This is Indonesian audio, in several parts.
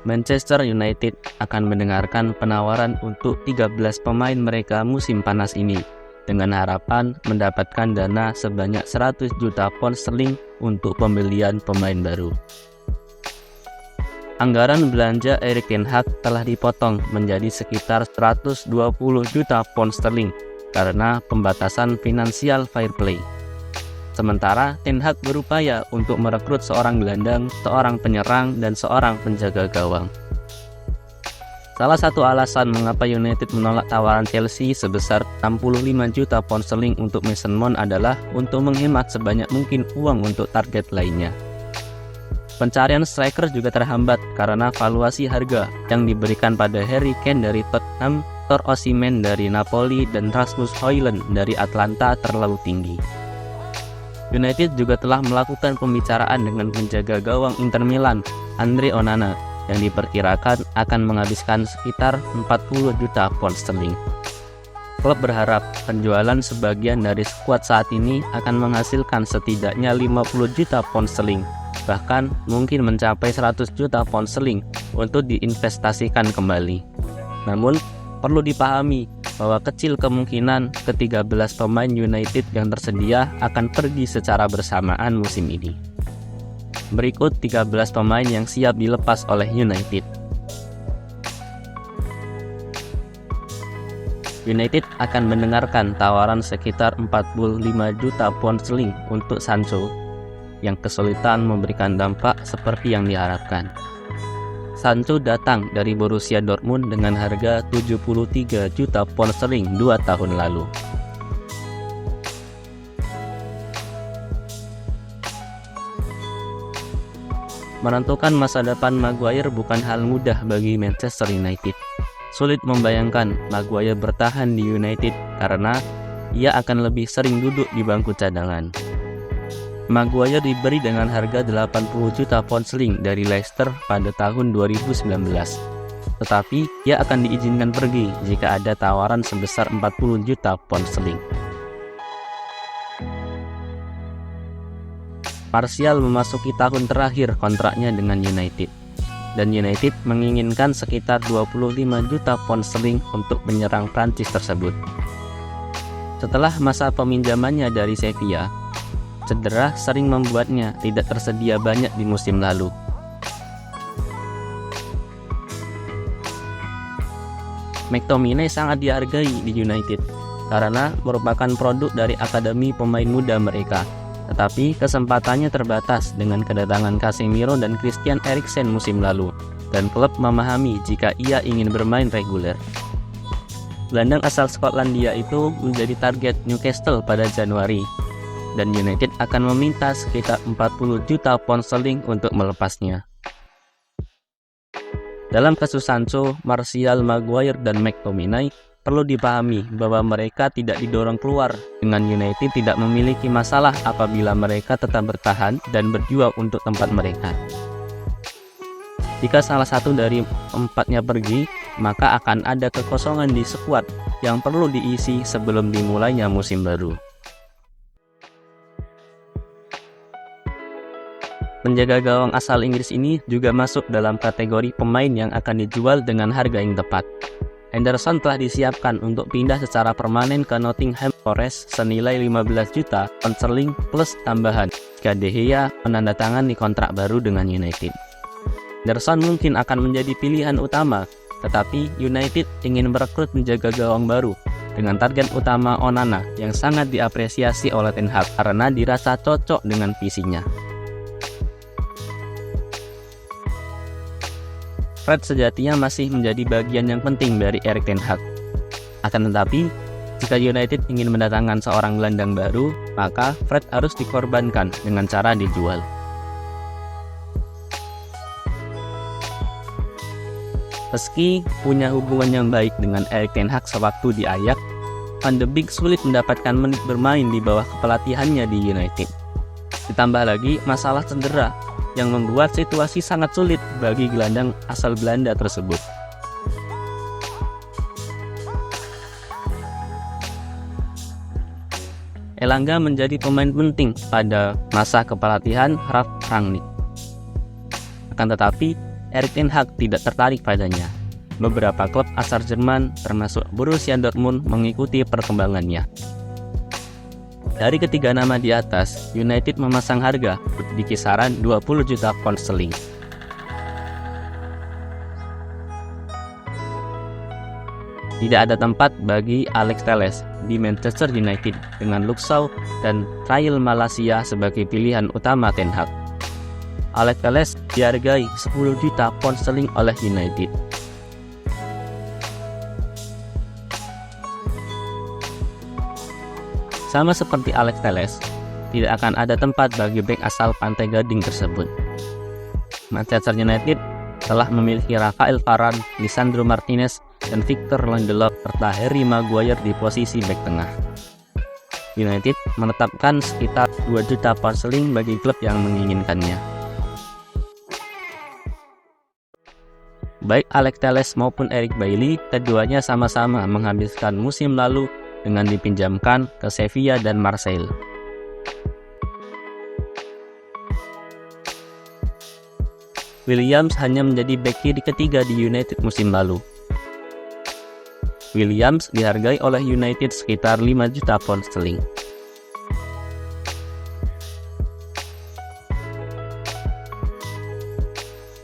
Manchester United akan mendengarkan penawaran untuk 13 pemain mereka musim panas ini dengan harapan mendapatkan dana sebanyak 100 juta pound sterling untuk pembelian pemain baru. Anggaran belanja Erik ten Hag telah dipotong menjadi sekitar 120 juta pound sterling karena pembatasan finansial fair play. Sementara Ten Hag berupaya untuk merekrut seorang gelandang, seorang penyerang, dan seorang penjaga gawang. Salah satu alasan mengapa United menolak tawaran Chelsea sebesar 65 juta pound sterling untuk Mason Mount adalah untuk menghemat sebanyak mungkin uang untuk target lainnya. Pencarian striker juga terhambat karena valuasi harga yang diberikan pada Harry Kane dari Tottenham, Victor Osimhen dari Napoli, dan Rasmus Højlund dari Atlanta terlalu tinggi. United juga telah melakukan pembicaraan dengan penjaga gawang Inter Milan, Andre Onana, yang diperkirakan akan menghabiskan sekitar 40 juta pound sterling. Klub berharap penjualan sebagian dari skuad saat ini akan menghasilkan setidaknya 50 juta pound sterling, bahkan mungkin mencapai 100 juta pound sterling untuk diinvestasikan kembali. Namun, perlu dipahami bahwa kecil kemungkinan ke-13 pemain United yang tersedia akan pergi secara bersamaan musim ini. Berikut 13 pemain yang siap dilepas oleh United. United akan mendengarkan tawaran sekitar 45 juta pound sterling untuk Sancho, yang kesulitan memberikan dampak seperti yang diharapkan. Sancho datang dari Borussia Dortmund dengan harga 73 juta pound sterling 2 tahun lalu. Menentukan masa depan Maguire bukan hal mudah bagi Manchester United. Sulit membayangkan Maguire bertahan di United karena ia akan lebih sering duduk di bangku cadangan. Maguire diberi dengan harga 80 juta pound sterling dari Leicester pada tahun 2019. Tetapi ia akan diizinkan pergi jika ada tawaran sebesar 40 juta pound sterling. Martial memasuki tahun terakhir kontraknya dengan United, dan United menginginkan sekitar 25 juta pound sterling untuk penyerang Prancis tersebut. Setelah masa peminjamannya dari Sevilla, cedera sering membuatnya tidak tersedia banyak di musim lalu. McTominay sangat dihargai di United karena merupakan produk dari akademi pemain muda mereka. Tetapi kesempatannya terbatas dengan kedatangan Casemiro dan Christian Eriksen musim lalu, dan klub memahami jika ia ingin bermain reguler. Gelandang asal Skotlandia itu menjadi target Newcastle pada Januari, dan United akan meminta sekitar 40 juta pound sterling untuk melepasnya. Dalam kasus Sancho, Martial, Maguire, dan McTominay, perlu dipahami bahwa mereka tidak didorong keluar, dengan United tidak memiliki masalah apabila mereka tetap bertahan dan berjuang untuk tempat mereka. Jika salah satu dari empatnya pergi, maka akan ada kekosongan di skuad yang perlu diisi sebelum dimulainya musim baru. Penjaga gawang asal Inggris ini juga masuk dalam kategori pemain yang akan dijual dengan harga yang tepat. Henderson telah disiapkan untuk pindah secara permanen ke Nottingham Forest senilai 15 juta pound sterling plus tambahan jika De Gea menandatangani kontrak baru dengan United. Henderson mungkin akan menjadi pilihan utama, tetapi United ingin merekrut penjaga gawang baru dengan target utama Onana yang sangat diapresiasi oleh Ten Hag karena dirasa cocok dengan visinya. Fred sejatinya masih menjadi bagian yang penting dari Erik ten Hag. Akan tetapi, jika United ingin mendatangkan seorang gelandang baru, maka Fred harus dikorbankan dengan cara dijual. Meski punya hubungan yang baik dengan Erik ten Hag sewaktu di Ajax, Van de Beek sulit mendapatkan menit bermain di bawah kepelatihannya di United. Ditambah lagi masalah cedera yang membuat situasi sangat sulit bagi gelandang asal Belanda tersebut. Elanga menjadi pemain penting pada masa kepelatihan Ralf Rangnick. Akan tetapi, Erik ten Hag tidak tertarik padanya. Beberapa klub asal Jerman termasuk Borussia Dortmund mengikuti perkembangannya. Dari ketiga nama di atas, United memasang harga di kisaran 20 juta pound sterling. Tidak ada tempat bagi Alex Telles di Manchester United dengan Luke Shaw dan Trial Malaysia sebagai pilihan utama Ten Hag. Alex Telles dihargai 10 juta pound sterling oleh United. Sama seperti Alex Telles, tidak akan ada tempat bagi bek asal Pantai Gading tersebut. Manchester United telah memiliki Rafael Varane, Lisandro Martinez, dan Victor Lindelof serta Harry Maguire di posisi bek tengah. United menetapkan sekitar 2 juta pound sterling bagi klub yang menginginkannya. Baik Alex Telles maupun Eric Bailly, keduanya sama-sama menghabiskan musim lalu dengan dipinjamkan ke Sevilla dan Marseille. Williams hanya menjadi bek kiri ketiga di United musim lalu. Williams dihargai oleh United sekitar 5 juta pound sterling.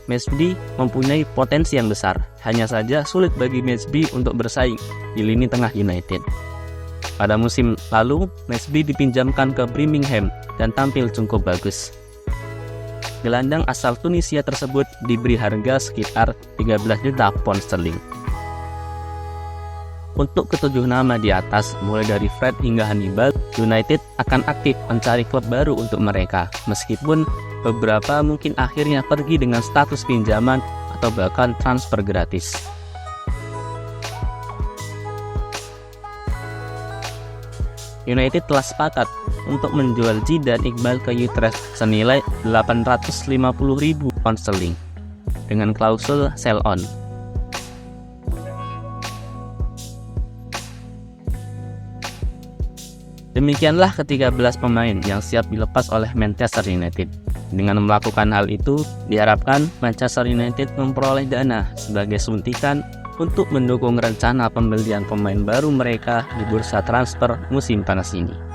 Mesby mempunyai potensi yang besar, hanya saja sulit bagi Mesby untuk bersaing di lini tengah United. Pada musim lalu, Mesby dipinjamkan ke Birmingham dan tampil cukup bagus. Gelandang asal Tunisia tersebut diberi harga sekitar 13 juta pound sterling. Untuk ketujuh nama di atas, mulai dari Fred hingga Hannibal, United akan aktif mencari klub baru untuk mereka, meskipun beberapa mungkin akhirnya pergi dengan status pinjaman atau bahkan transfer gratis. United telah sepakat untuk menjual Zidane Iqbal ke Utrecht senilai 850.000 pound sterling dengan klausul sell on. Demikianlah ke-13 pemain yang siap dilepas oleh Manchester United. Dengan melakukan hal itu, diharapkan Manchester United memperoleh dana sebagai suntikan untuk mendukung rencana pembelian pemain baru mereka di bursa transfer musim panas ini.